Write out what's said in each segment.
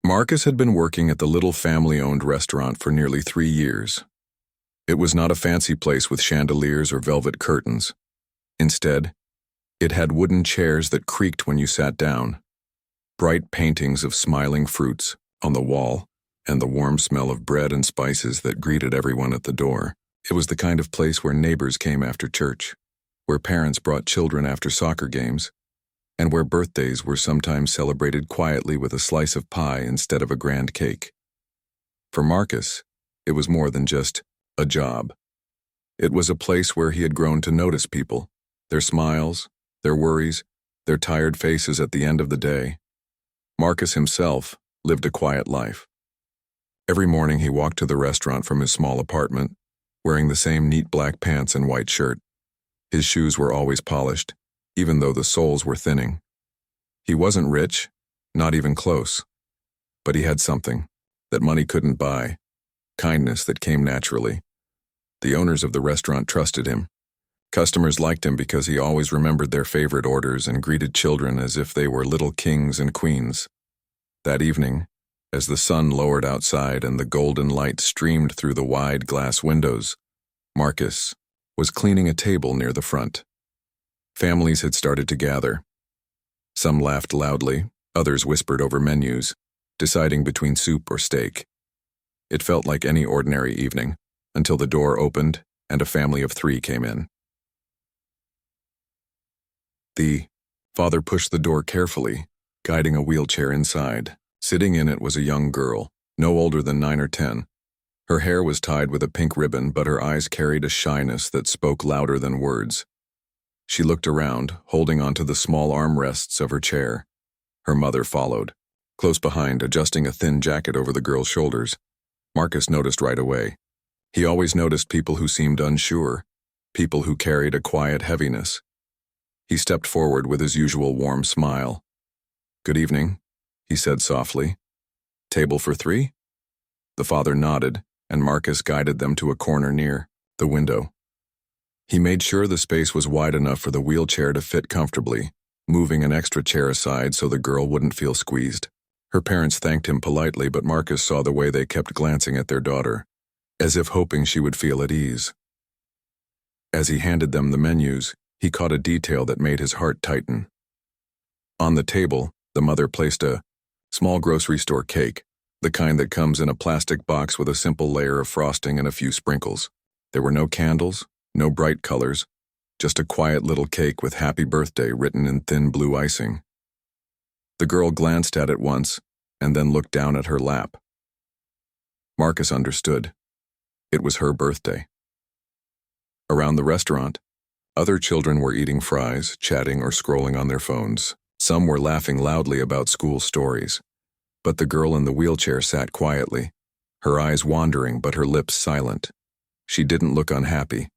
Marcus had been working at the little family-owned restaurant for nearly 3 years. It was not a fancy place with chandeliers or velvet curtains. Instead, it had wooden chairs that creaked when you sat down, bright paintings of smiling fruits on the wall, and the warm smell of bread and spices that greeted everyone at the door. It was the kind of place where neighbors came after church, where parents brought children after soccer games, and where birthdays were sometimes celebrated quietly with a slice of pie instead of a grand cake. For Marcus, it was more than just a job. It was a place where he had grown to notice people, their smiles, their worries, their tired faces at the end of the day. Marcus himself lived a quiet life. Every morning he walked to the restaurant from his small apartment, wearing the same neat black pants and white shirt. His shoes were always polished, even though the soles were thinning. He wasn't rich, not even close, but he had something that money couldn't buy, kindness that came naturally. The owners of the restaurant trusted him. Customers liked him because he always remembered their favorite orders and greeted children as if they were little kings and queens. That evening, as the sun lowered outside and the golden light streamed through the wide glass windows, Marcus was cleaning a table near the front. Families had started to gather. Some laughed loudly, others whispered over menus, deciding between soup or steak. It felt like any ordinary evening, until the door opened and a family of 3 came in. The father pushed the door carefully, guiding a wheelchair inside. Sitting in it was a young girl, no older than 9 or 10. Her hair was tied with a pink ribbon, but her eyes carried a shyness that spoke louder than words. She looked around, holding onto the small armrests of her chair. Her mother followed, close behind, adjusting a thin jacket over the girl's shoulders. Marcus noticed right away. He always noticed people who seemed unsure, people who carried a quiet heaviness. He stepped forward with his usual warm smile. "Good evening," he said softly. "Table for 3?" The father nodded, and Marcus guided them to a corner near the window. He made sure the space was wide enough for the wheelchair to fit comfortably, moving an extra chair aside so the girl wouldn't feel squeezed. Her parents thanked him politely, but Marcus saw the way they kept glancing at their daughter, as if hoping she would feel at ease. As he handed them the menus, he caught a detail that made his heart tighten. On the table, the mother placed a small grocery store cake, the kind that comes in a plastic box with a simple layer of frosting and a few sprinkles. There were no candles, no bright colors, just a quiet little cake with "Happy Birthday" written in thin blue icing. The girl glanced at it once, and then looked down at her lap. Marcus understood. It was her birthday. Around the restaurant, other children were eating fries, chatting, or scrolling on their phones. Some were laughing loudly about school stories. But the girl in the wheelchair sat quietly, her eyes wandering but her lips silent. She didn't look unhappy,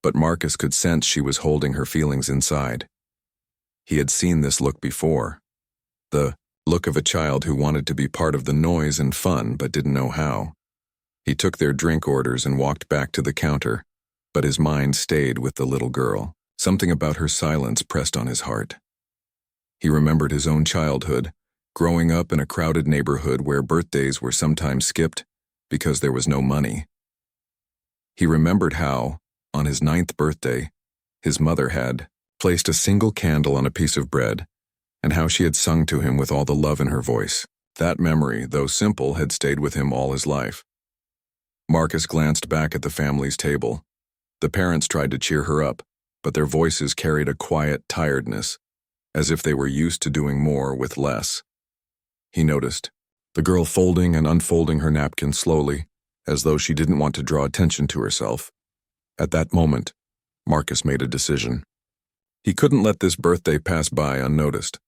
but Marcus could sense she was holding her feelings inside. He had seen this look before. The look of a child who wanted to be part of the noise and fun but didn't know how. He took their drink orders and walked back to the counter, but his mind stayed with the little girl. Something about her silence pressed on his heart. He remembered his own childhood, growing up in a crowded neighborhood where birthdays were sometimes skipped because there was no money. He remembered how, on his 9th birthday, his mother had placed a single candle on a piece of bread, and how she had sung to him with all the love in her voice. That memory, though simple, had stayed with him all his life. Marcus glanced back at the family's table. The parents tried to cheer her up, but their voices carried a quiet tiredness, as if they were used to doing more with less. He noticed the girl folding and unfolding her napkin slowly, as though she didn't want to draw attention to herself. At that moment, Marcus made a decision. He couldn't let this birthday pass by unnoticed,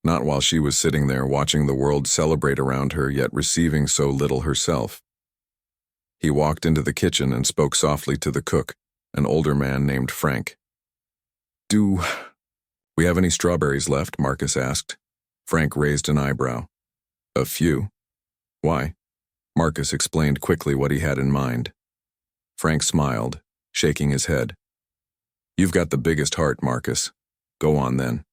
not while she was sitting there watching the world celebrate around her yet receiving so little herself. He walked into the kitchen and spoke softly to the cook, an older man named Frank. "Do we have any strawberries left?" Marcus asked. Frank raised an eyebrow. "A few. Why?" Marcus explained quickly what he had in mind. Frank smiled, shaking his head. "You've got the biggest heart, Marcus. Go on then."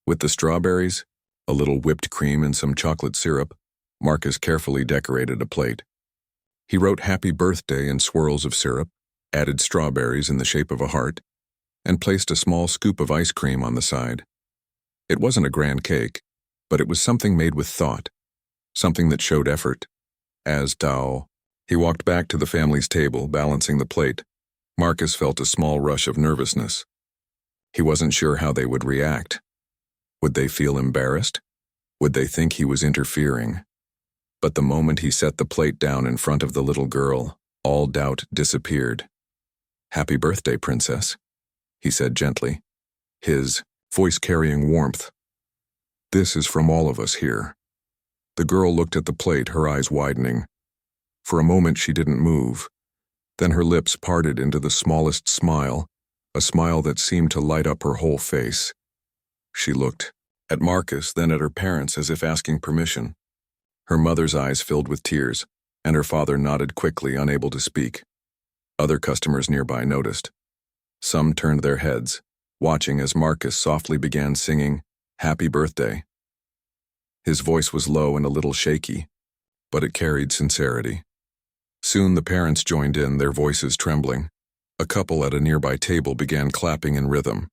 With the strawberries, a little whipped cream and some chocolate syrup, Marcus carefully decorated a plate. He wrote "Happy Birthday" in swirls of syrup, added strawberries in the shape of a heart, and placed a small scoop of ice cream on the side. It wasn't a grand cake, but it was something made with thought, something that showed effort. As Tao, he walked back to the family's table, balancing the plate. Marcus felt a small rush of nervousness. He wasn't sure how they would react. Would they feel embarrassed? Would they think he was interfering? But the moment he set the plate down in front of the little girl, all doubt disappeared. "Happy birthday, Princess," he said gently, his voice carrying warmth. "This is from all of us here." The girl looked at the plate, her eyes widening. For a moment she didn't move. Then her lips parted into the smallest smile, a smile that seemed to light up her whole face. She looked at Marcus, then at her parents as if asking permission. Her mother's eyes filled with tears, and her father nodded quickly, unable to speak. Other customers nearby noticed. Some turned their heads, watching as Marcus softly began singing "Happy Birthday." His voice was low and a little shaky, but it carried sincerity. Soon the parents joined in, their voices trembling. A couple at a nearby table began clapping in rhythm.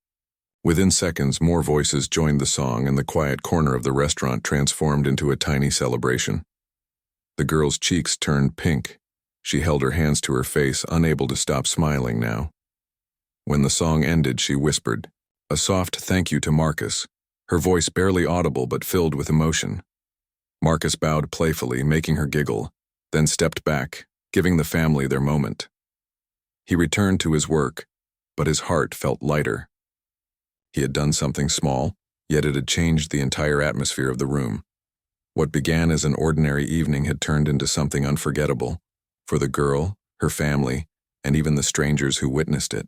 Within seconds, more voices joined the song, and the quiet corner of the restaurant transformed into a tiny celebration. The girl's cheeks turned pink. She held her hands to her face, unable to stop smiling now. When the song ended, she whispered, a soft thank you to Marcus, her voice barely audible but filled with emotion. Marcus bowed playfully, making her giggle, then stepped back, giving the family their moment. He returned to his work, but his heart felt lighter. He had done something small, yet it had changed the entire atmosphere of the room. What began as an ordinary evening had turned into something unforgettable, for the girl, her family, and even the strangers who witnessed it.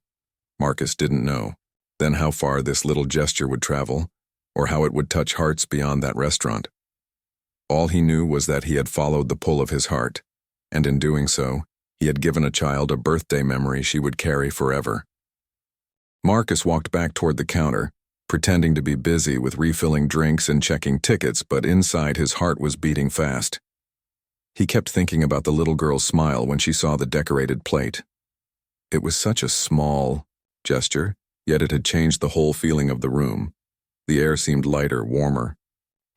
Marcus didn't know then how far this little gesture would travel, or how it would touch hearts beyond that restaurant. All he knew was that he had followed the pull of his heart, and in doing so, he had given a child a birthday memory she would carry forever. Marcus walked back toward the counter, pretending to be busy with refilling drinks and checking tickets, but inside his heart was beating fast. He kept thinking about the little girl's smile when she saw the decorated plate. It was such a small gesture, yet it had changed the whole feeling of the room. The air seemed lighter, warmer.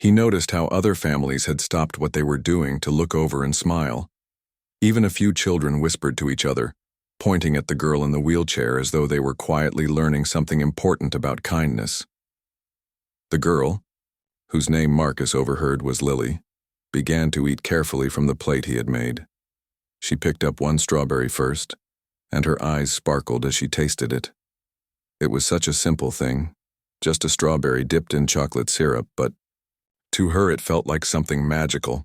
He noticed how other families had stopped what they were doing to look over and smile. Even a few children whispered to each other, pointing at the girl in the wheelchair as though they were quietly learning something important about kindness. The girl, whose name Marcus overheard was Lily, began to eat carefully from the plate he had made. She picked up one strawberry first, and her eyes sparkled as she tasted it. It was such a simple thing, just a strawberry dipped in chocolate syrup, but to her it felt like something magical.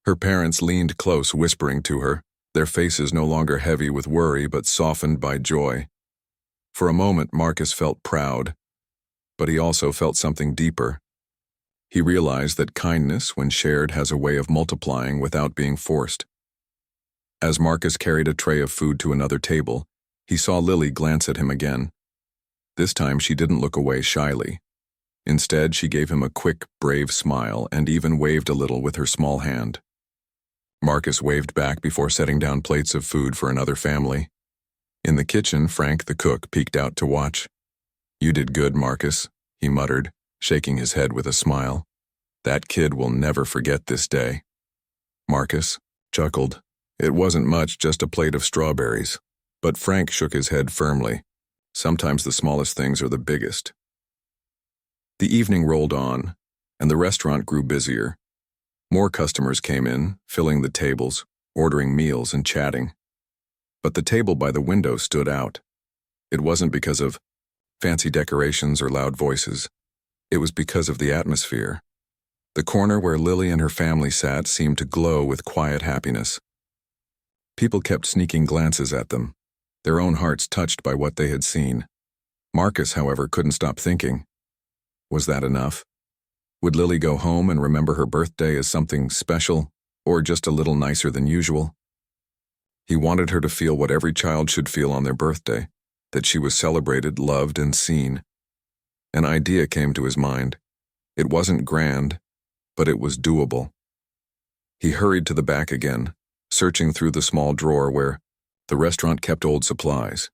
Her parents leaned close, whispering to her, their faces no longer heavy with worry but softened by joy. For a moment Marcus felt proud, but he also felt something deeper. He realized that kindness, when shared, has a way of multiplying without being forced. As Marcus carried a tray of food to another table, he saw Lily glance at him again. This time she didn't look away shyly. Instead, she gave him a quick, brave smile and even waved a little with her small hand. Marcus waved back before setting down plates of food for another family. In the kitchen, Frank, the cook, peeked out to watch. "You did good, Marcus," he muttered, shaking his head with a smile. "That kid will never forget this day." Marcus chuckled. It wasn't much, just a plate of strawberries. But Frank shook his head firmly. Sometimes the smallest things are the biggest. The evening rolled on, and the restaurant grew busier. More customers came in, filling the tables, ordering meals and chatting. But the table by the window stood out. It wasn't because of fancy decorations or loud voices. It was because of the atmosphere. The corner where Lily and her family sat seemed to glow with quiet happiness. People kept sneaking glances at them, their own hearts touched by what they had seen. Marcus, however, couldn't stop thinking. Was that enough? Would Lily go home and remember her birthday as something special, or just a little nicer than usual? He wanted her to feel what every child should feel on their birthday, that she was celebrated, loved, and seen. An idea came to his mind. It wasn't grand, but it was doable. He hurried to the back again, searching through the small drawer where the restaurant kept old supplies.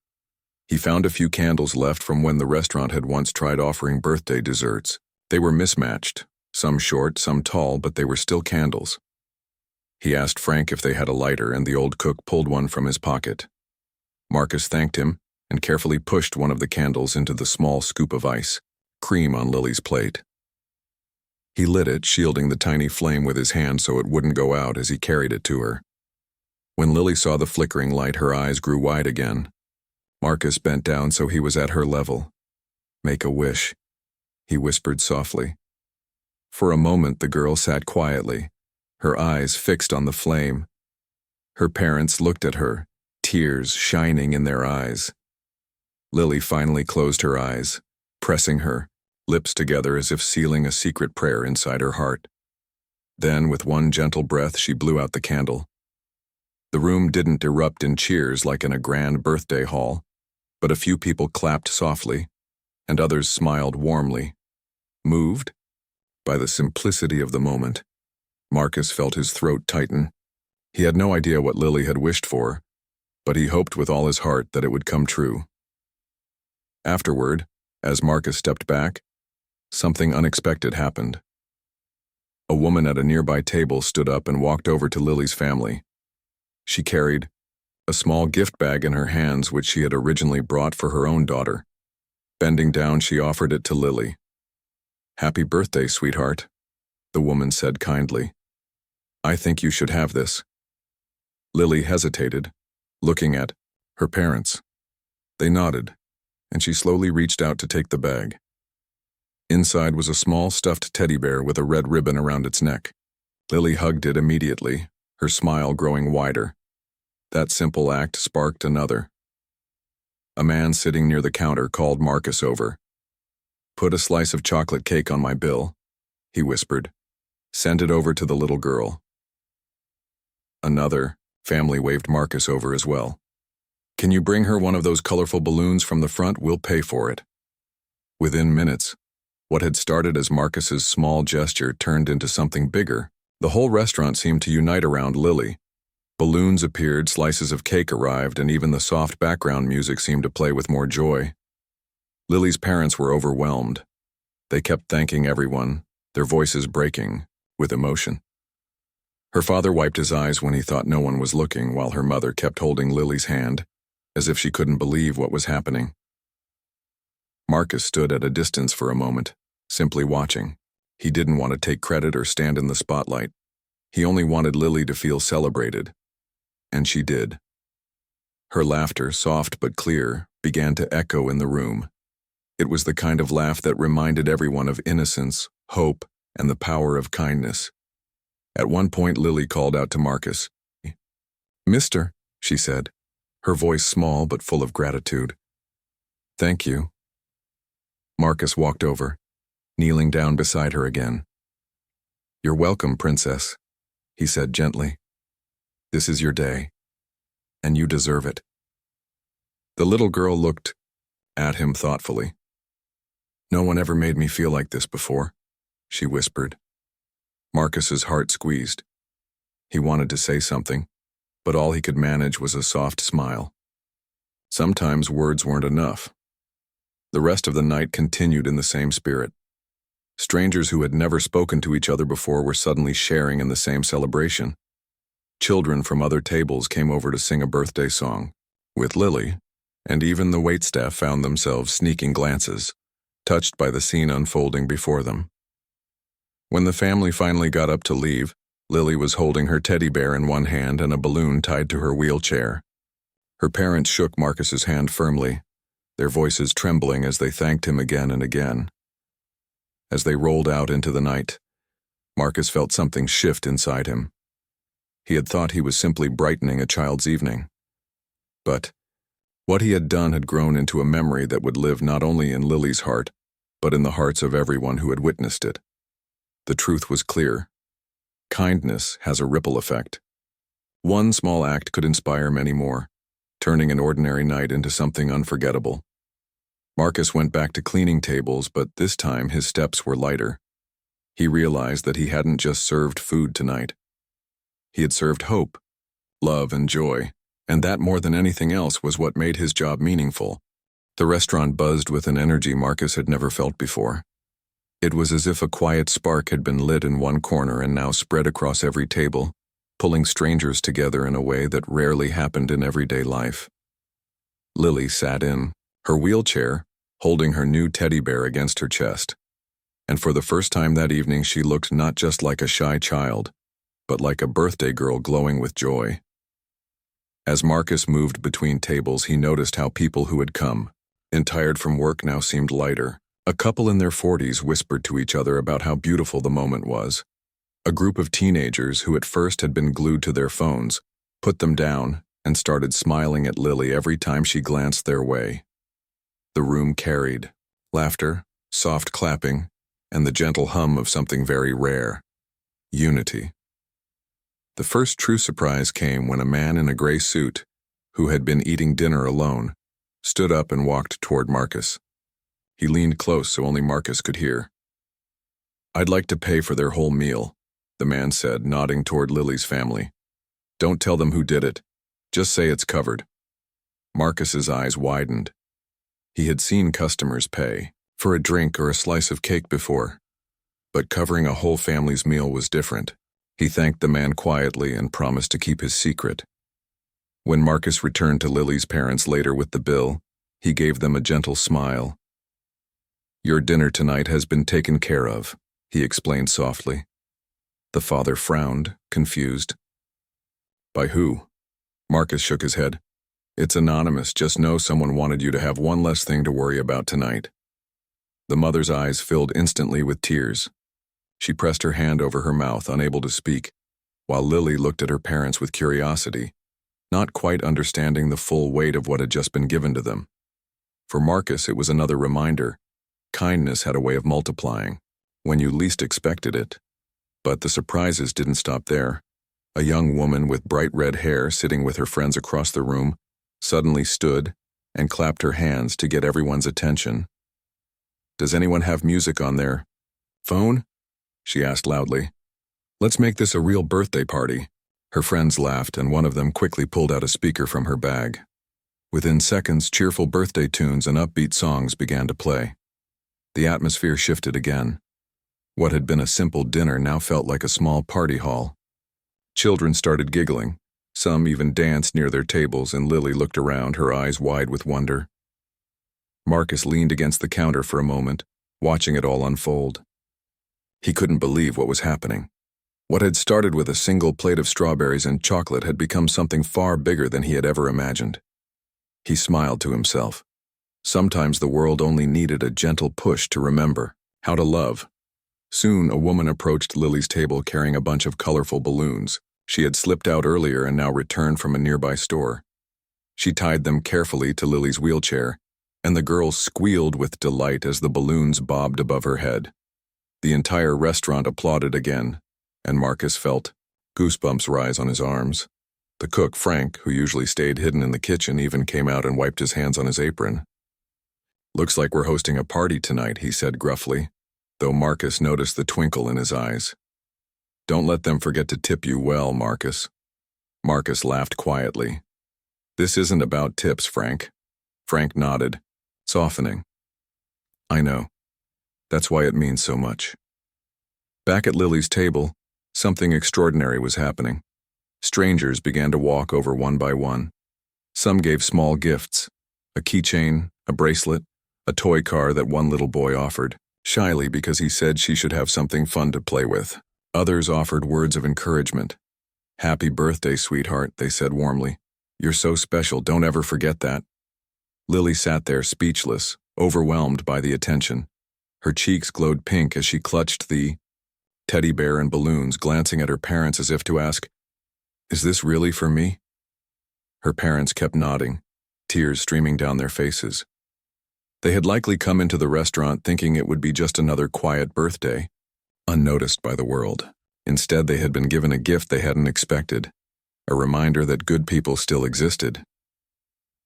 He found a few candles left from when the restaurant had once tried offering birthday desserts. They were mismatched, some short, some tall, but they were still candles. He asked Frank if they had a lighter, and the old cook pulled one from his pocket. Marcus thanked him and carefully pushed one of the candles into the small scoop of ice, cream on Lily's plate. He lit it, shielding the tiny flame with his hand so it wouldn't go out as he carried it to her. When Lily saw the flickering light, her eyes grew wide again. Marcus bent down so he was at her level. "Make a wish," he whispered softly. For a moment the girl sat quietly, her eyes fixed on the flame. Her parents looked at her, tears shining in their eyes. Lily finally closed her eyes, pressing her lips together as if sealing a secret prayer inside her heart. Then, with one gentle breath, she blew out the candle. The room didn't erupt in cheers like in a grand birthday hall, but a few people clapped softly, and others smiled warmly. Moved by the simplicity of the moment, Marcus felt his throat tighten. He had no idea what Lily had wished for, but he hoped with all his heart that it would come true. Afterward, as Marcus stepped back, something unexpected happened. A woman at a nearby table stood up and walked over to Lily's family. She carried a small gift bag in her hands which she had originally brought for her own daughter. Bending down, she offered it to Lily. "Happy birthday, sweetheart," the woman said kindly. "I think you should have this." Lily hesitated, looking at her parents. They nodded, and she slowly reached out to take the bag. Inside was a small stuffed teddy bear with a red ribbon around its neck. Lily hugged it immediately, her smile growing wider. That simple act sparked another. A man sitting near the counter called Marcus over. "Put a slice of chocolate cake on my bill," he whispered. "Send it over to the little girl." Another family waved Marcus over as well. "Can you bring her one of those colorful balloons from the front? We'll pay for it." Within minutes, what had started as Marcus's small gesture turned into something bigger. The whole restaurant seemed to unite around Lily. Balloons appeared, slices of cake arrived, and even the soft background music seemed to play with more joy. Lily's parents were overwhelmed. They kept thanking everyone, their voices breaking with emotion. Her father wiped his eyes when he thought no one was looking, while her mother kept holding Lily's hand, as if she couldn't believe what was happening. Marcus stood at a distance for a moment, simply watching. He didn't want to take credit or stand in the spotlight. He only wanted Lily to feel celebrated. And she did. Her laughter, soft but clear, began to echo in the room. It was the kind of laugh that reminded everyone of innocence, hope, and the power of kindness. At one point, Lily called out to Marcus. "Mister," she said, her voice small but full of gratitude. "Thank you." Marcus walked over, kneeling down beside her again. "You're welcome, Princess," he said gently. "This is your day, and you deserve it." The little girl looked at him thoughtfully. "No one ever made me feel like this before," she whispered. Marcus's heart squeezed. He wanted to say something, but all he could manage was a soft smile. Sometimes words weren't enough. The rest of the night continued in the same spirit. Strangers who had never spoken to each other before were suddenly sharing in the same celebration. Children from other tables came over to sing a birthday song with Lily, and even the waitstaff found themselves sneaking glances, touched by the scene unfolding before them. When the family finally got up to leave, Lily was holding her teddy bear in one hand and a balloon tied to her wheelchair. Her parents shook Marcus's hand firmly, their voices trembling as they thanked him again and again. As they rolled out into the night, Marcus felt something shift inside him. He had thought he was simply brightening a child's evening. But what he had done had grown into a memory that would live not only in Lily's heart, but in the hearts of everyone who had witnessed it. The truth was clear. Kindness has a ripple effect. One small act could inspire many more, turning an ordinary night into something unforgettable. Marcus went back to cleaning tables, but this time his steps were lighter. He realized that he hadn't just served food tonight. He had served hope, love, and joy, and that more than anything else was what made his job meaningful. The restaurant buzzed with an energy Marcus had never felt before. It was as if a quiet spark had been lit in one corner and now spread across every table, pulling strangers together in a way that rarely happened in everyday life. Lily sat in her wheelchair, holding her new teddy bear against her chest. And for the first time that evening she looked not just like a shy child, but like a birthday girl glowing with joy. As Marcus moved between tables, he noticed how people who had come, and tired from work, now seemed lighter. A couple in their 40s whispered to each other about how beautiful the moment was. A group of teenagers who at first had been glued to their phones put them down and started smiling at Lily every time she glanced their way. The room carried laughter, soft clapping, and the gentle hum of something very rare: unity. The first true surprise came when a man in a gray suit, who had been eating dinner alone, stood up and walked toward Marcus. He leaned close so only Marcus could hear. "I'd like to pay for their whole meal," the man said, nodding toward Lily's family. "Don't tell them who did it. Just say it's covered." Marcus's eyes widened. He had seen customers pay for a drink or a slice of cake before, but covering a whole family's meal was different. He thanked the man quietly and promised to keep his secret. When Marcus returned to Lily's parents later with the bill, he gave them a gentle smile. "Your dinner tonight has been taken care of," he explained softly. The father frowned, confused. "By who?" Marcus shook his head. "It's anonymous. Just know someone wanted you to have one less thing to worry about tonight." The mother's eyes filled instantly with tears. She pressed her hand over her mouth, unable to speak, while Lily looked at her parents with curiosity, not quite understanding the full weight of what had just been given to them. For Marcus, it was another reminder. Kindness had a way of multiplying, when you least expected it. But the surprises didn't stop there. A young woman with bright red hair, sitting with her friends across the room, suddenly stood and clapped her hands to get everyone's attention. "Does anyone have music on their phone?" she asked loudly. "Let's make this a real birthday party." Her friends laughed, and one of them quickly pulled out a speaker from her bag. Within seconds, cheerful birthday tunes and upbeat songs began to play. The atmosphere shifted again. What had been a simple dinner now felt like a small party hall. Children started giggling. Some even danced near their tables, and Lily looked around, her eyes wide with wonder. Marcus leaned against the counter for a moment, watching it all unfold. He couldn't believe what was happening. What had started with a single plate of strawberries and chocolate had become something far bigger than he had ever imagined. He smiled to himself. Sometimes the world only needed a gentle push to remember how to love. Soon, a woman approached Lily's table carrying a bunch of colorful balloons. She had slipped out earlier and now returned from a nearby store. She tied them carefully to Lily's wheelchair, and the girl squealed with delight as the balloons bobbed above her head. The entire restaurant applauded again, and Marcus felt goosebumps rise on his arms. The cook, Frank, who usually stayed hidden in the kitchen, even came out and wiped his hands on his apron. "Looks like we're hosting a party tonight," he said gruffly, though Marcus noticed the twinkle in his eyes. "Don't let them forget to tip you well, Marcus." Marcus laughed quietly. "This isn't about tips, Frank." Frank nodded, softening. "I know. That's why it means so much." Back at Lily's table, something extraordinary was happening. Strangers began to walk over one by one. Some gave small gifts, a keychain, a bracelet, a toy car that one little boy offered, shyly because he said she should have something fun to play with. Others offered words of encouragement. "Happy birthday, sweetheart," they said warmly. "You're so special, don't ever forget that." Lily sat there speechless, overwhelmed by the attention. Her cheeks glowed pink as she clutched the teddy bear and balloons, glancing at her parents as if to ask, "Is this really for me?" Her parents kept nodding, tears streaming down their faces. They had likely come into the restaurant thinking it would be just another quiet birthday, unnoticed by the world. Instead, they had been given a gift they hadn't expected, a reminder that good people still existed.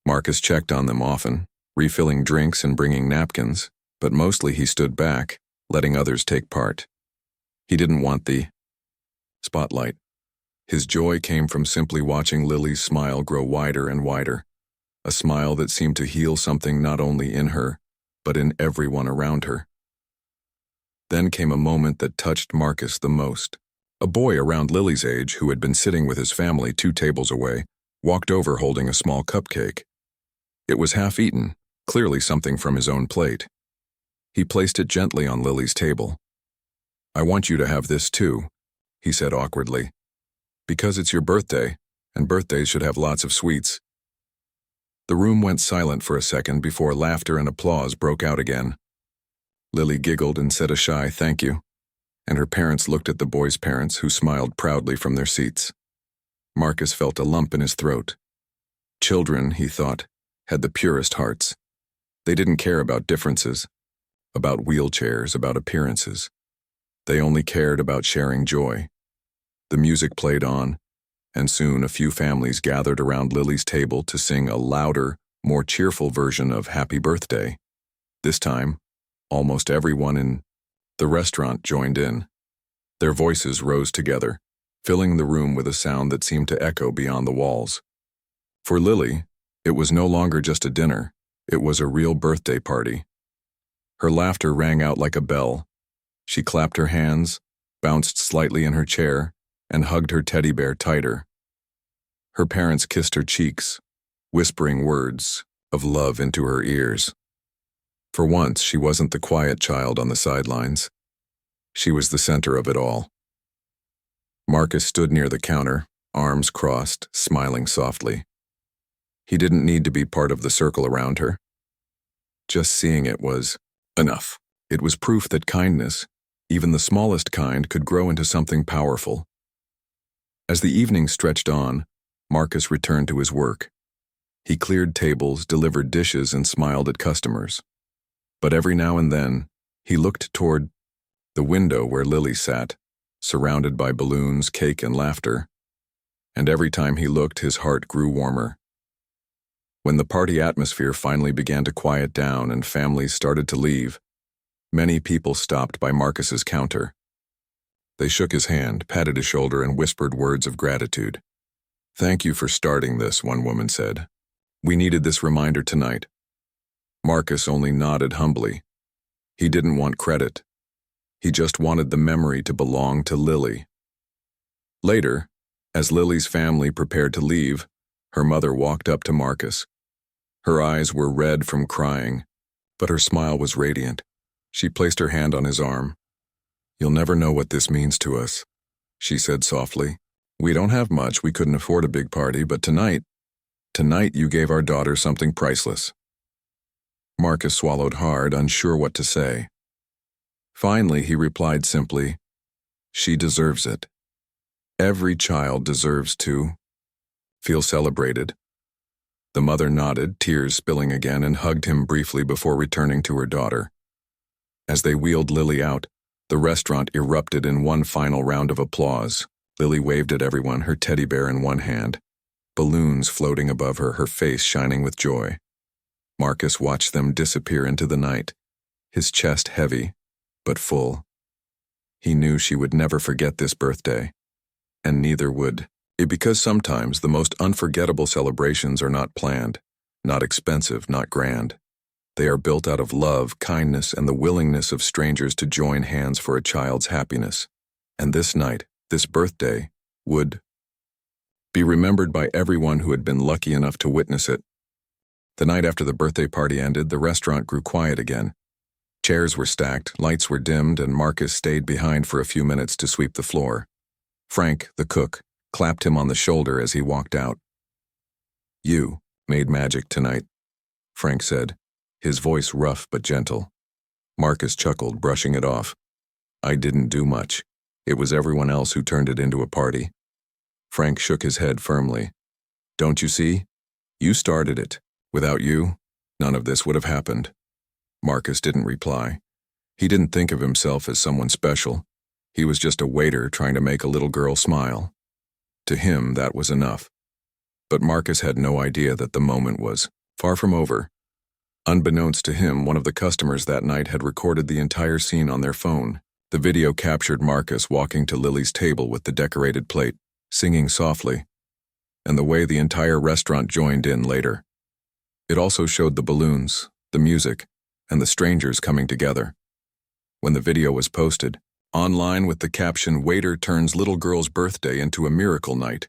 Marcus checked on them often, refilling drinks and bringing napkins, but mostly he stood back, letting others take part. He didn't want the spotlight. His joy came from simply watching Lily's smile grow wider and wider, a smile that seemed to heal something not only in her, but in everyone around her. Then came a moment that touched Marcus the most. A boy around Lily's age, who had been sitting with his family 2 tables away, walked over holding a small cupcake. It was half-eaten, clearly something from his own plate. He placed it gently on Lily's table. "I want you to have this too," he said awkwardly. "Because it's your birthday, and birthdays should have lots of sweets." The room went silent for a second before laughter and applause broke out again. Lily giggled and said a shy thank you, and her parents looked at the boy's parents, who smiled proudly from their seats. Marcus felt a lump in his throat. Children, he thought, had the purest hearts. They didn't care about differences, about wheelchairs, about appearances. They only cared about sharing joy. The music played on, and soon a few families gathered around Lily's table to sing a louder, more cheerful version of Happy Birthday. This time, almost everyone in the restaurant joined in. Their voices rose together, filling the room with a sound that seemed to echo beyond the walls. For Lily, it was no longer just a dinner, it was a real birthday party. Her laughter rang out like a bell. She clapped her hands, bounced slightly in her chair, and hugged her teddy bear tighter. Her parents kissed her cheeks, whispering words of love into her ears. For once, she wasn't the quiet child on the sidelines. She was the center of it all. Marcus stood near the counter, arms crossed, smiling softly. He didn't need to be part of the circle around her. Just seeing it was enough. It was proof that kindness, even the smallest kind, could grow into something powerful. As the evening stretched on, Marcus returned to his work. He cleared tables, delivered dishes, and smiled at customers. But every now and then, he looked toward the window where Lily sat, surrounded by balloons, cake, and laughter. And every time he looked, his heart grew warmer. When the party atmosphere finally began to quiet down and families started to leave, many people stopped by Marcus's counter. They shook his hand, patted his shoulder, and whispered words of gratitude. "Thank you for starting this," one woman said. "We needed this reminder tonight." Marcus only nodded humbly. He didn't want credit. He just wanted the memory to belong to Lily. Later, as Lily's family prepared to leave, her mother walked up to Marcus. Her eyes were red from crying, but her smile was radiant. She placed her hand on his arm. "You'll never know what this means to us," she said softly. "We don't have much, we couldn't afford a big party, but tonight you gave our daughter something priceless." Marcus swallowed hard, unsure what to say. Finally, he replied simply, "She deserves it. Every child deserves to feel celebrated." The mother nodded, tears spilling again, and hugged him briefly before returning to her daughter. As they wheeled Lily out, the restaurant erupted in one final round of applause. Lily waved at everyone, her teddy bear in one hand, balloons floating above her, her face shining with joy. Marcus watched them disappear into the night, his chest heavy, but full. He knew she would never forget this birthday, and neither would it, because sometimes the most unforgettable celebrations are not planned, not expensive, not grand. They are built out of love, kindness, and the willingness of strangers to join hands for a child's happiness. And this night, this birthday, would be remembered by everyone who had been lucky enough to witness it. The night after the birthday party ended, the restaurant grew quiet again. Chairs were stacked, lights were dimmed, and Marcus stayed behind for a few minutes to sweep the floor. Frank, the cook, clapped him on the shoulder as he walked out. "You made magic tonight," Frank said, his voice rough but gentle. Marcus chuckled, brushing it off. "I didn't do much. It was everyone else who turned it into a party." Frank shook his head firmly. "Don't you see? You started it. Without you, none of this would have happened." Marcus didn't reply. He didn't think of himself as someone special. He was just a waiter trying to make a little girl smile. To him, that was enough. But Marcus had no idea that the moment was far from over. Unbeknownst to him, one of the customers that night had recorded the entire scene on their phone. The video captured Marcus walking to Lily's table with the decorated plate. singing softly, and the way the entire restaurant joined in later. It also showed the balloons, the music, and the strangers coming together. When the video was posted, online with the caption, "Waiter turns little girl's birthday into a miracle night,"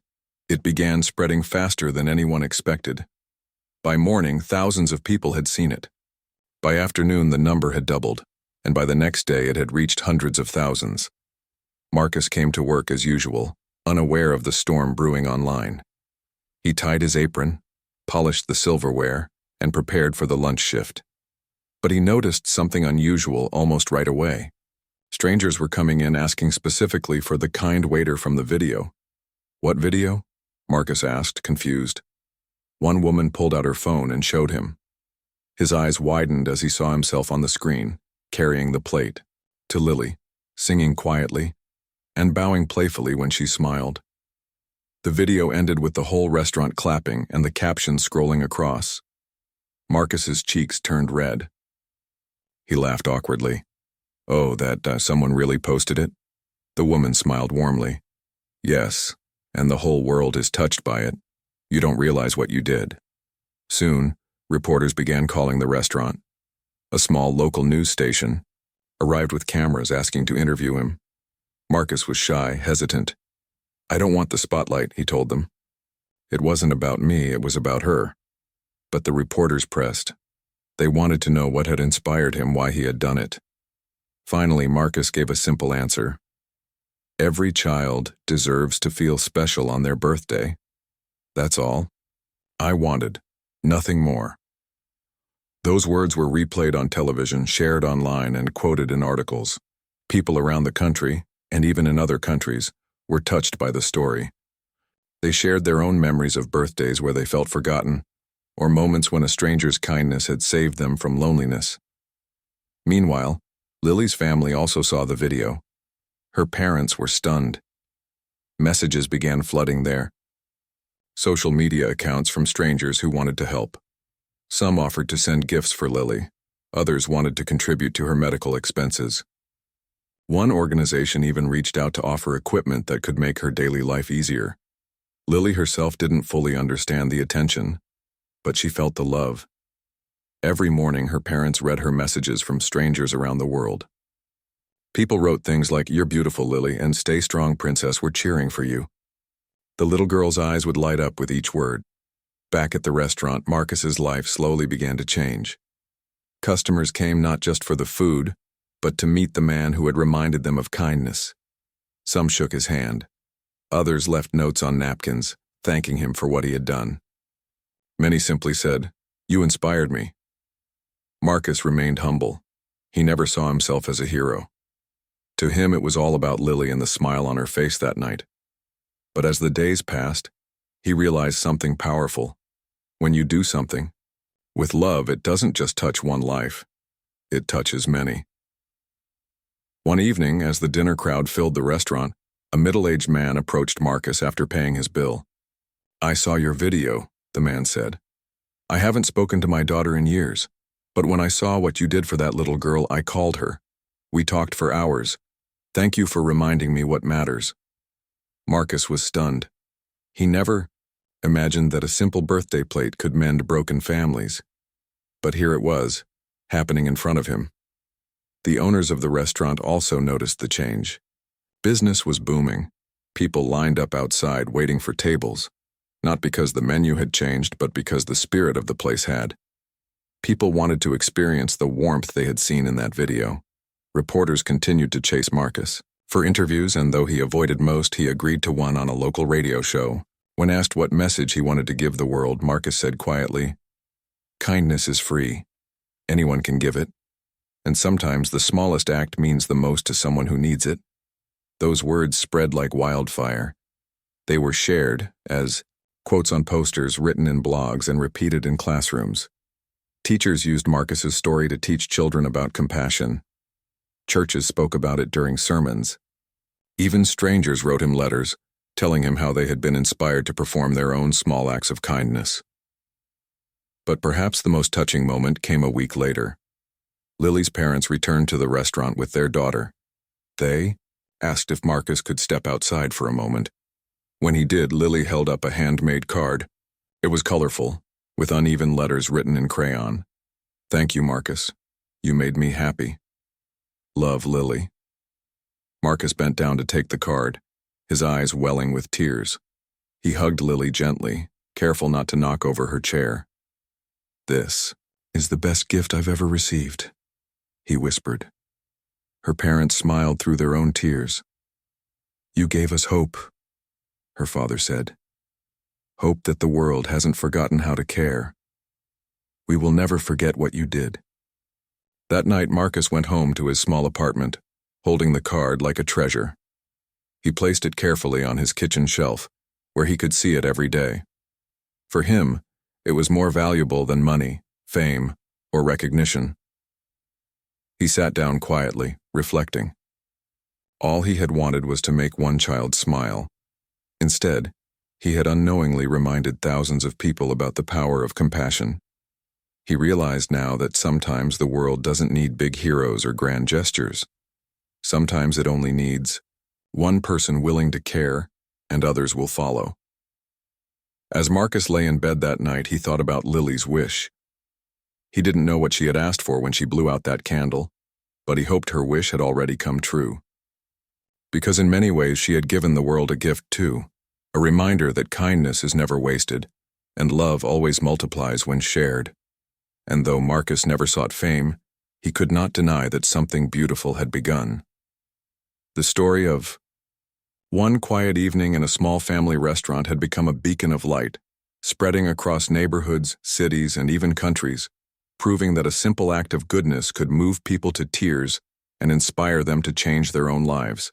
it began spreading faster than anyone expected. By morning, thousands of people had seen it. By afternoon, the number had doubled, and by the next day it had reached hundreds of thousands. Marcus came to work as usual, unaware of the storm brewing online. He tied his apron, polished the silverware, and prepared for the lunch shift. But he noticed something unusual almost right away. Strangers were coming in asking specifically for the kind waiter from the video. "What video?" Marcus asked, confused. One woman pulled out her phone and showed him. His eyes widened as he saw himself on the screen, carrying the plate, to Lily, singing quietly, and bowing playfully when she smiled. The video ended with the whole restaurant clapping and the caption scrolling across. Marcus's cheeks turned red. He laughed awkwardly. "Oh, that someone really posted it?" The woman smiled warmly. "Yes, and the whole world is touched by it. You don't realize what you did." Soon, reporters began calling the restaurant. A small local news station arrived with cameras asking to interview him. Marcus was shy, hesitant. "I don't want the spotlight," he told them. It wasn't about me, it was about her. But the reporters pressed. They wanted to know what had inspired him, why he had done it. Finally, Marcus gave a simple answer. "Every child deserves to feel special on their birthday. That's all. I wanted nothing more." Those words were replayed on television, shared online, and quoted in articles. People around the country, and even in other countries, were touched by the story. They shared their own memories of birthdays where they felt forgotten, or moments when a stranger's kindness had saved them from loneliness. Meanwhile, Lily's family also saw the video. Her parents were stunned. Messages began flooding their social media accounts from strangers who wanted to help. Some offered to send gifts for Lily. Others wanted to contribute to her medical expenses. One organization even reached out to offer equipment that could make her daily life easier. Lily herself didn't fully understand the attention, but she felt the love. Every morning, her parents read her messages from strangers around the world. People wrote things like, "You're beautiful, Lily," and "Stay strong, princess, we're cheering for you." The little girl's eyes would light up with each word. Back at the restaurant, Marcus's life slowly began to change. Customers came not just for the food, but to meet the man who had reminded them of kindness. Some shook his hand. Others left notes on napkins, thanking him for what he had done. Many simply said, "You inspired me." Marcus remained humble. He never saw himself as a hero. To him, it was all about Lily and the smile on her face that night. But as the days passed, he realized something powerful. When you do something with love, it doesn't just touch one life. It touches many. One evening, as the dinner crowd filled the restaurant, a middle-aged man approached Marcus after paying his bill. "I saw your video," the man said. "I haven't spoken to my daughter in years, but when I saw what you did for that little girl, I called her. We talked for hours. Thank you for reminding me what matters." Marcus was stunned. He never imagined that a simple birthday plate could mend broken families. But here it was, happening in front of him. The owners of the restaurant also noticed the change. Business was booming. People lined up outside waiting for tables, not because the menu had changed, but because the spirit of the place had. People wanted to experience the warmth they had seen in that video. Reporters continued to chase Marcus for interviews, and though he avoided most, he agreed to one on a local radio show. When asked what message he wanted to give the world, Marcus said quietly, "Kindness is free. Anyone can give it. And sometimes the smallest act means the most to someone who needs it." Those words spread like wildfire. They were shared as quotes on posters, written in blogs, and repeated in classrooms. Teachers used Marcus's story to teach children about compassion. Churches spoke about it during sermons. Even strangers wrote him letters, telling him how they had been inspired to perform their own small acts of kindness. But perhaps the most touching moment came a week later. Lily's parents returned to the restaurant with their daughter. They asked if Marcus could step outside for a moment. When he did, Lily held up a handmade card. It was colorful, with uneven letters written in crayon. "Thank you, Marcus. You made me happy. Love, Lily." Marcus bent down to take the card, his eyes welling with tears. He hugged Lily gently, careful not to knock over her chair. "This is the best gift I've ever received," he whispered. Her parents smiled through their own tears. "You gave us hope," her father said. "Hope that the world hasn't forgotten how to care. We will never forget what you did." That night, Marcus went home to his small apartment, holding the card like a treasure. He placed it carefully on his kitchen shelf, where he could see it every day. For him, it was more valuable than money, fame, or recognition. He sat down quietly, reflecting. All he had wanted was to make one child smile. Instead, he had unknowingly reminded thousands of people about the power of compassion. He realized now that sometimes the world doesn't need big heroes or grand gestures. Sometimes it only needs one person willing to care, and others will follow. As Marcus lay in bed that night, he thought about Lily's wish. He didn't know what she had asked for when she blew out that candle, but he hoped her wish had already come true. Because in many ways she had given the world a gift too, a reminder that kindness is never wasted, and love always multiplies when shared. And though Marcus never sought fame, he could not deny that something beautiful had begun. The story of one quiet evening in a small family restaurant had become a beacon of light, spreading across neighborhoods, cities, and even countries, proving that a simple act of goodness could move people to tears and inspire them to change their own lives.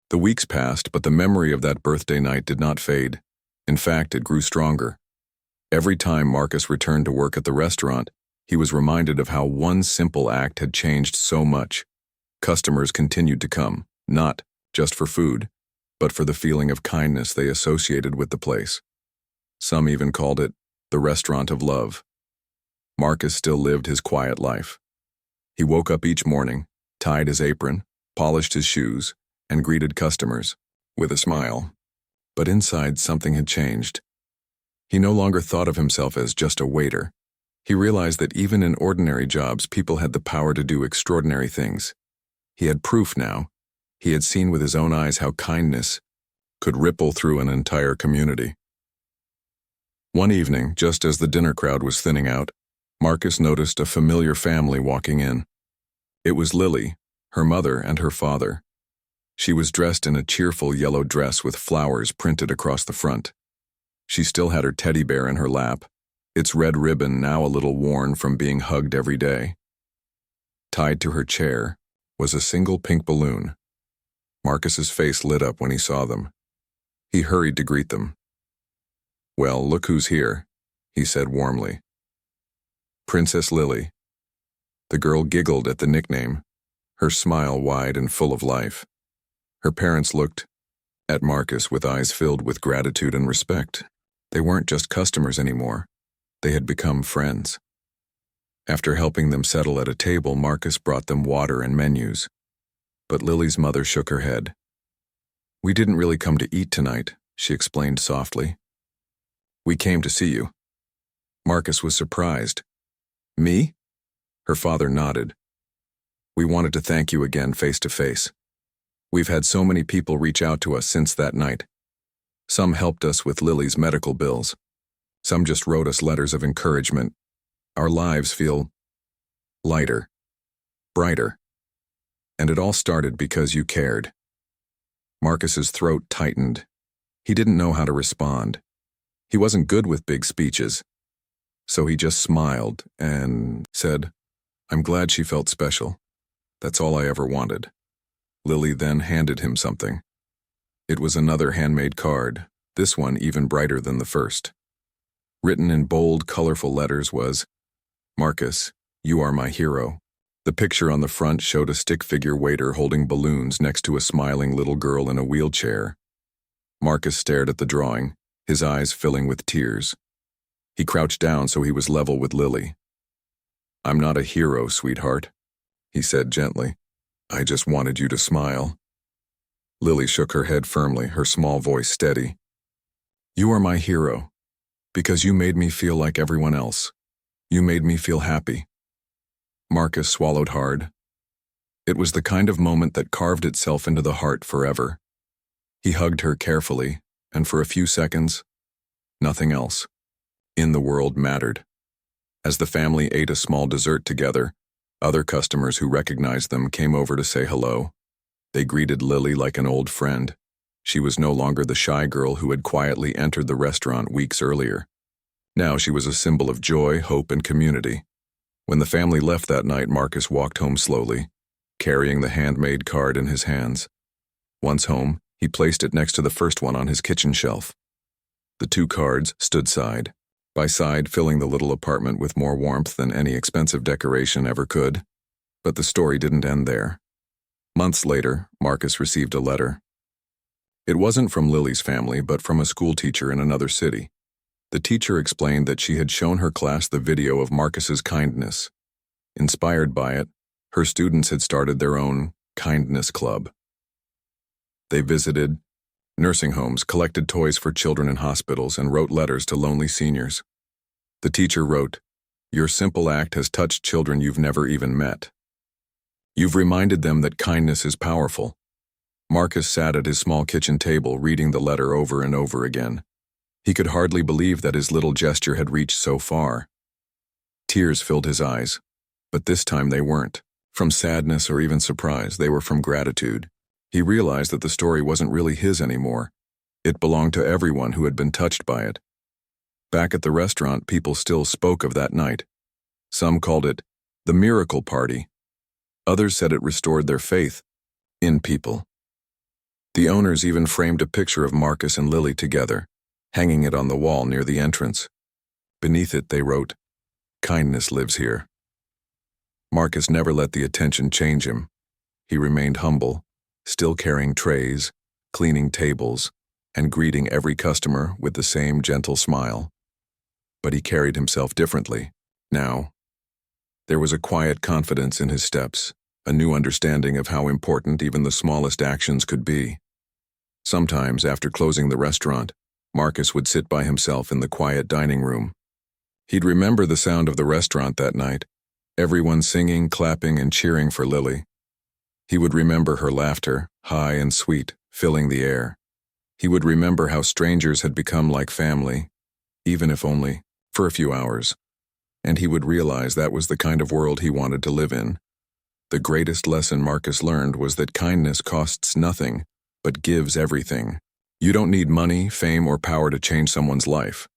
The weeks passed, but the memory of that birthday night did not fade. In fact, it grew stronger. Every time Marcus returned to work at the restaurant, he was reminded of how one simple act had changed so much. Customers continued to come, not just for food, but for the feeling of kindness they associated with the place. Some even called it the restaurant of love. Marcus still lived his quiet life. He woke up each morning, tied his apron, polished his shoes, and greeted customers with a smile. But inside, something had changed. He no longer thought of himself as just a waiter. He realized that even in ordinary jobs, people had the power to do extraordinary things. He had proof now. He had seen with his own eyes how kindness could ripple through an entire community. One evening, just as the dinner crowd was thinning out, Marcus noticed a familiar family walking in. It was Lily, her mother, and her father. She was dressed in a cheerful yellow dress with flowers printed across the front. She still had her teddy bear in her lap, its red ribbon now a little worn from being hugged every day. Tied to her chair was a single pink balloon. Marcus's face lit up when he saw them. He hurried to greet them. "Well, look who's here," he said warmly. "Princess Lily." The girl giggled at the nickname, her smile wide and full of life. Her parents looked at Marcus with eyes filled with gratitude and respect. They weren't just customers anymore. They had become friends. After helping them settle at a table, Marcus brought them water and menus. But Lily's mother shook her head. "We didn't really come to eat tonight," she explained softly. "We came to see you." Marcus was surprised. "Me?" Her father nodded. "We wanted to thank you again face to face. We've had so many people reach out to us since that night. Some helped us with Lily's medical bills. Some just wrote us letters of encouragement. Our lives feel lighter, brighter. And it all started because you cared." Marcus's throat tightened. He didn't know how to respond. He wasn't good with big speeches. So he just smiled and said, "I'm glad she felt special. That's all I ever wanted." Lily then handed him something. It was another handmade card, this one even brighter than the first. Written in bold, colorful letters was, "Marcus, you are my hero." The picture on the front showed a stick-figure waiter holding balloons next to a smiling little girl in a wheelchair. Marcus stared at the drawing, his eyes filling with tears. He crouched down so he was level with Lily. "I'm not a hero, sweetheart," he said gently. "I just wanted you to smile." Lily shook her head firmly, her small voice steady. You are my hero, because you made me feel like everyone else. You made me feel happy. Marcus swallowed hard. It was the kind of moment that carved itself into the heart forever. He hugged her carefully, and for a few seconds, nothing else in the world mattered. As the family ate a small dessert together, other customers who recognized them came over to say hello. They greeted Lily like an old friend. She was no longer the shy girl who had quietly entered the restaurant weeks earlier. Now she was a symbol of joy, hope, and community. When the family left that night, Marcus walked home slowly, carrying the handmade card in his hands. Once home, he placed it next to the first one on his kitchen shelf. The two cards stood side by side, filling the little apartment with more warmth than any expensive decoration ever could. But the story didn't end there. Months later, Marcus received a letter. It wasn't from Lily's family, but from a school teacher in another city. The teacher explained that she had shown her class the video of Marcus's kindness. Inspired by it, her students had started their own kindness club. They visited nursing homes, collected toys for children in hospitals, and wrote letters to lonely seniors. The teacher wrote, "Your simple act has touched children you've never even met. You've reminded them that kindness is powerful." Marcus sat at his small kitchen table reading the letter over and over again. He could hardly believe that his little gesture had reached so far. Tears filled his eyes, but this time they weren't from sadness or even surprise. They were from gratitude. He realized that the story wasn't really his anymore. It belonged to everyone who had been touched by it. Back at the restaurant, people still spoke of that night. Some called it the miracle party. Others said it restored their faith in people. The owners even framed a picture of Marcus and Lily together, hanging it on the wall near the entrance. Beneath it, they wrote, "Kindness lives here." Marcus never let the attention change him. He remained humble, still carrying trays, cleaning tables, and greeting every customer with the same gentle smile. But he carried himself differently. Now, there was a quiet confidence in his steps, a new understanding of how important even the smallest actions could be. Sometimes, after closing the restaurant, Marcus would sit by himself in the quiet dining room. He'd remember the sound of the restaurant that night, everyone singing, clapping, and cheering for Lily. He would remember her laughter, high and sweet, filling the air. He would remember how strangers had become like family, even if only for a few hours. And he would realize that was the kind of world he wanted to live in. The greatest lesson Marcus learned was that kindness costs nothing, but gives everything. You don't need money, fame, or power to change someone's life.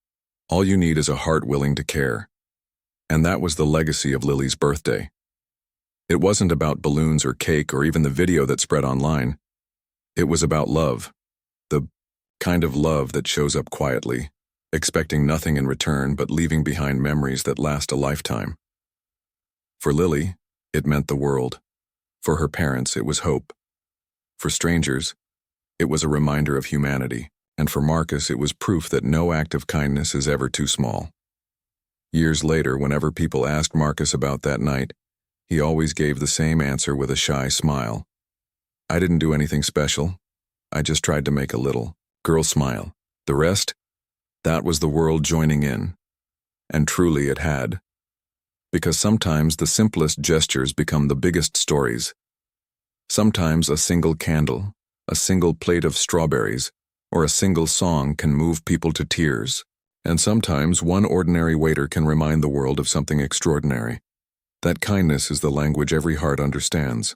All you need is a heart willing to care. And that was the legacy of Lily's birthday. It wasn't about balloons or cake or even the video that spread online. It was about love. The kind of love that shows up quietly, expecting nothing in return but leaving behind memories that last a lifetime. For Lily, it meant the world. For her parents, it was hope. For strangers, it was a reminder of humanity. And for Marcus, it was proof that no act of kindness is ever too small. Years later, whenever people asked Marcus about that night, he always gave the same answer with a shy smile. "I didn't do anything special. I just tried to make a little girl smile. The rest, that was the world joining in." And truly it had. Because sometimes the simplest gestures become the biggest stories. Sometimes a single candle, a single plate of strawberries, or a single song can move people to tears. And sometimes one ordinary waiter can remind the world of something extraordinary. That kindness is the language every heart understands.